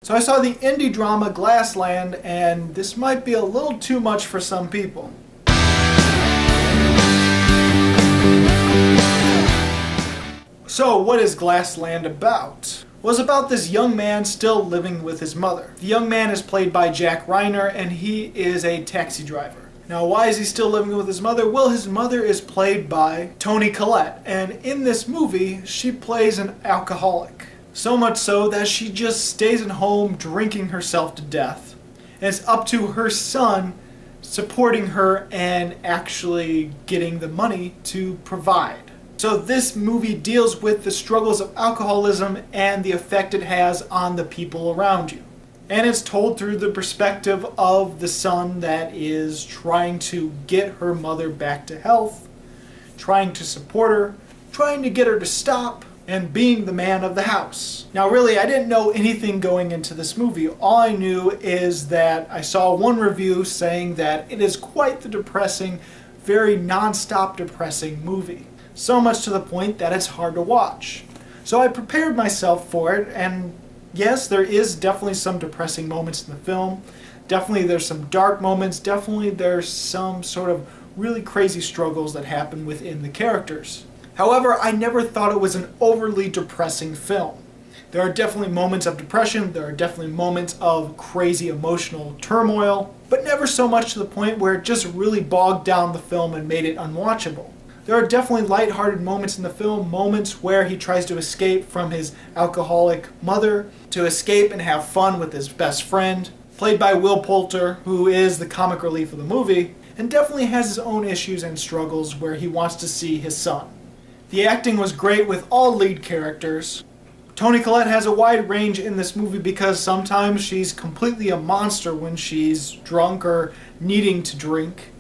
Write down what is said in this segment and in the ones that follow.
So I saw the indie drama Glassland, and this might be a little too much for some people. So what is Glassland about? Well, it's about this young man still living with his mother. The young man is played by Jack Reiner, and he is a taxi driver. Now, why is he still living with his mother? Well, his mother is played by Toni Collette, and in this movie, she plays an alcoholic. So much so that she just stays at home drinking herself to death. And it's up to her son supporting her and actually getting the money to provide. So this movie deals with the struggles of alcoholism and the effect it has on the people around you. And it's told through the perspective of the son that is trying to get her mother back to health, trying to support her, trying to get her to stop, and being the man of the house. Now really, I didn't know anything going into this movie. All I knew is that I saw one review saying that it is quite the depressing, very non-stop depressing movie. So much to the point that it's hard to watch. So I prepared myself for it, and yes, there is definitely some depressing moments in the film. Definitely there's some dark moments. Definitely there's some sort of really crazy struggles that happen within the characters. However, I never thought it was an overly depressing film. There are definitely moments of depression, there are definitely moments of crazy emotional turmoil, but never so much to the point where it just really bogged down the film and made it unwatchable. There are definitely lighthearted moments in the film, moments where he tries to escape from his alcoholic mother, to escape and have fun with his best friend, played by Will Poulter, who is the comic relief of the movie, and definitely has his own issues and struggles where he wants to see his son. The acting was great with all lead characters. Toni Collette has a wide range in this movie because sometimes she's completely a monster when she's drunk or needing to drink.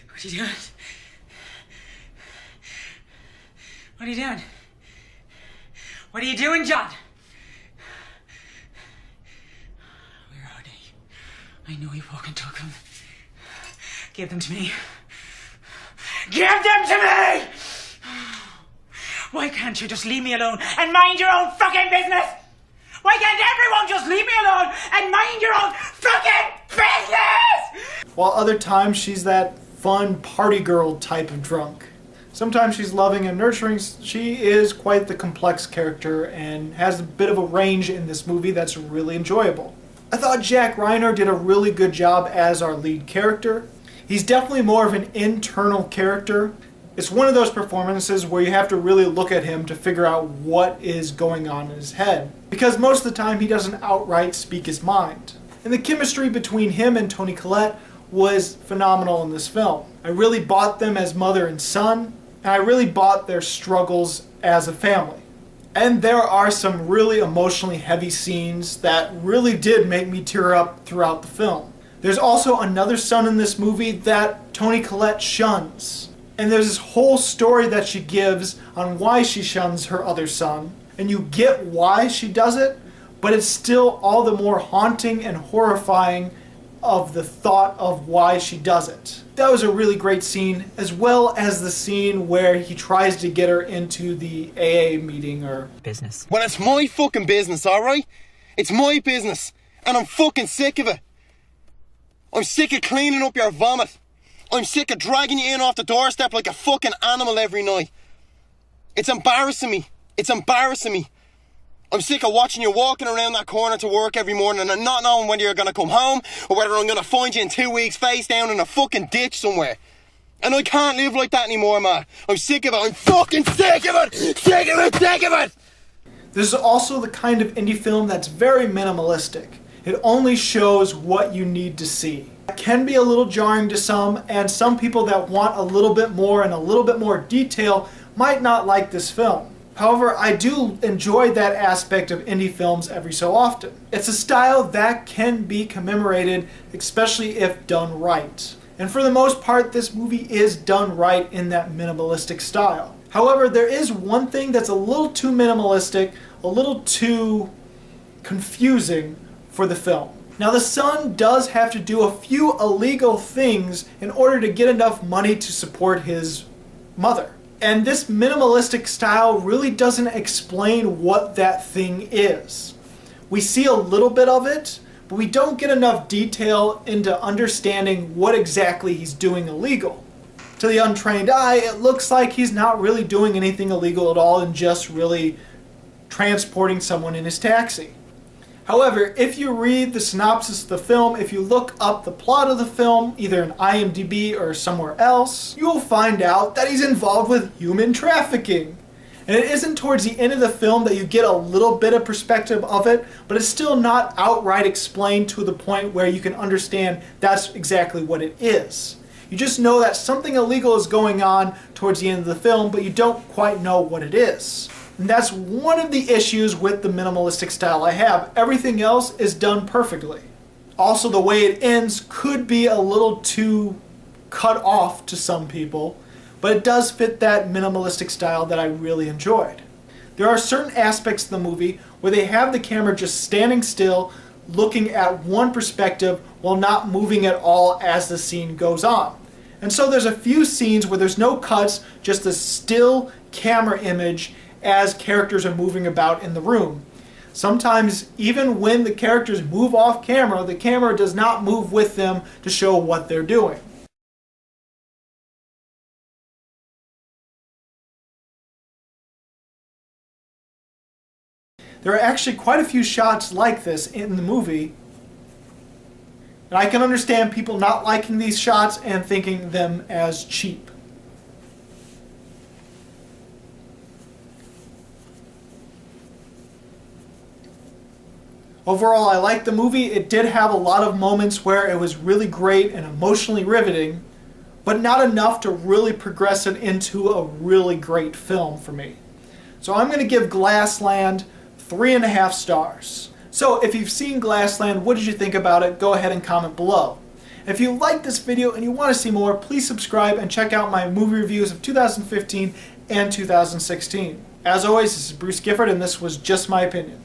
What are you doing? What are you doing? What are you doing, John? Where are they? I know you fucking took them. Give them to me. Give them to me! Why can't you just leave me alone and mind your own fucking business? Why can't everyone just leave me alone and mind your own fucking business? While other times she's that fun party girl type of drunk. Sometimes she's loving and nurturing. She is quite the complex character and has a bit of a range in this movie that's really enjoyable. I thought Jack Reiner did a really good job as our lead character. He's definitely more of an internal character. It's one of those performances where you have to really look at him to figure out what is going on in his head. Because most of the time he doesn't outright speak his mind. And the chemistry between him and Toni Collette was phenomenal in this film. I really bought them as mother and son, and I really bought their struggles as a family. And there are some really emotionally heavy scenes that really did make me tear up throughout the film. There's also another son in this movie that Toni Collette shuns. And there's this whole story that she gives on why she shuns her other son, and you get why she does it, but it's still all the more haunting and horrifying of the thought of why she does it. That was a really great scene, as well as the scene where he tries to get her into the AA meeting or business. Well, it's my fucking business, alright? It's my business, and I'm fucking sick of it. I'm sick of cleaning up your vomit. I'm sick of dragging you in off the doorstep like a fucking animal every night. It's embarrassing me. It's embarrassing me. I'm sick of watching you walking around that corner to work every morning and not knowing whether you're going to come home or whether I'm going to find you in 2 weeks face down in a fucking ditch somewhere. And I can't live like that anymore, man. I'm sick of it. I'm fucking sick of it. Sick of it. Sick of it. This is also the kind of indie film that's very minimalistic. It only shows what you need to see. It can be a little jarring to some, and some people that want a little bit more and a little bit more detail might not like this film. However, I do enjoy that aspect of indie films every so often. It's a style that can be commemorated, especially if done right. And for the most part, this movie is done right in that minimalistic style. However, there is one thing that's a little too minimalistic, a little too confusing for the film. Now the son does have to do a few illegal things in order to get enough money to support his mother. And this minimalistic style really doesn't explain what that thing is. We see a little bit of it, but we don't get enough detail into understanding what exactly he's doing illegal. To the untrained eye, it looks like he's not really doing anything illegal at all and just really transporting someone in his taxi. However, if you read the synopsis of the film, if you look up the plot of the film, either in IMDb or somewhere else, you will find out that he's involved with human trafficking. And it isn't towards the end of the film that you get a little bit of perspective of it, but it's still not outright explained to the point where you can understand that's exactly what it is. You just know that something illegal is going on towards the end of the film, but you don't quite know what it is. And that's one of the issues with the minimalistic style I have. Everything else is done perfectly. Also, the way it ends could be a little too cut off to some people, but it does fit that minimalistic style that I really enjoyed. There are certain aspects of the movie where they have the camera just standing still, looking at one perspective while not moving at all as the scene goes on. And so there's a few scenes where there's no cuts, just a still camera image as characters are moving about in the room. Sometimes even when the characters move off camera, the camera does not move with them to show what they're doing. There are actually quite a few shots like this in the movie, and I can understand people not liking these shots and thinking them as cheap. Overall, I liked the movie. It did have a lot of moments where it was really great and emotionally riveting, but not enough to really progress it into a really great film for me. So I'm going to give Glassland 3.5 stars. So if you've seen Glassland, what did you think about it? Go ahead and comment below. If you liked this video and you want to see more, please subscribe and check out my movie reviews of 2015 and 2016. As always, this is Bruce Gifford, and this was Just My Opinion.